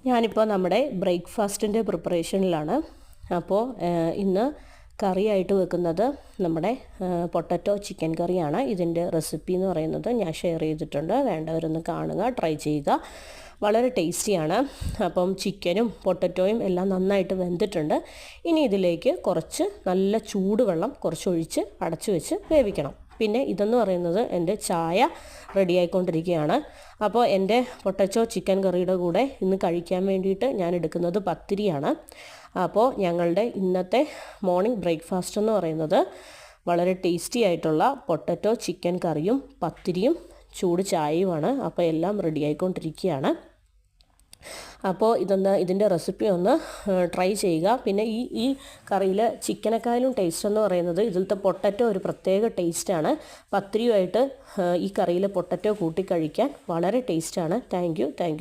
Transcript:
ഞാനിപ്പോൾ നമ്മുടെ ബ്രേക്ക്ഫാസ്റ്റിൻ്റെ പ്രിപ്പറേഷനിലാണ്. അപ്പോൾ ഇന്ന് കറിയായിട്ട് വെക്കുന്നത് നമ്മുടെ പൊട്ടറ്റോ ചിക്കൻ കറിയാണ്. ഇതിൻ്റെ റെസിപ്പി എന്ന് പറയുന്നത് ഞാൻ ഷെയർ ചെയ്തിട്ടുണ്ട്. വേണ്ടവരൊന്ന് കാണുക, ട്രൈ ചെയ്യുക. വളരെ ടേസ്റ്റിയാണ്. അപ്പം ചിക്കനും പൊട്ടറ്റോയും എല്ലാം നന്നായിട്ട് വെന്തിട്ടുണ്ട്. ഇനി ഇതിലേക്ക് കുറച്ച് നല്ല ചൂടുവെള്ളം കുറച്ചൊഴിച്ച് അടച്ചു വെച്ച് വേവിക്കണം. പിന്നെ ഇതെന്ന് പറയുന്നത് എൻ്റെ ചായ റെഡി ആയിക്കൊണ്ടിരിക്കുകയാണ്. അപ്പോൾ എൻ്റെ പൊട്ടറ്റോ ചിക്കൻ കറിയുടെ കൂടെ ഇന്ന് കഴിക്കാൻ വേണ്ടിയിട്ട് ഞാൻ എടുക്കുന്നത് പത്തിരിയാണ്. അപ്പോൾ ഞങ്ങളുടെ ഇന്നത്തെ മോർണിംഗ് ബ്രേക്ക്ഫാസ്റ്റ് എന്ന് പറയുന്നത് വളരെ ടേസ്റ്റി ആയിട്ടുള്ള പൊട്ടറ്റോ ചിക്കൻ കറിയും പത്തിരിയും ചൂട് ചായയുമാണ്. അപ്പോൾ എല്ലാം റെഡി ആയിക്കൊണ്ടിരിക്കുകയാണ്. അപ്പോൾ ഇതിൻ്റെ റെസിപ്പി ഒന്ന് ട്രൈ ചെയ്യുക. പിന്നെ ഈ കറിയിൽ ചിക്കനേക്കാളും ടേസ്റ്റ് എന്ന് പറയുന്നത് ഇതിലത്തെ പൊട്ടറ്റോ ഒരു പ്രത്യേക ടേസ്റ്റാണ്. പത്തിരിയുമായിട്ട് ഈ കറിയിൽ പൊട്ടറ്റോ കൂട്ടി കഴിക്കാൻ വളരെ ടേസ്റ്റാണ്. Thank you.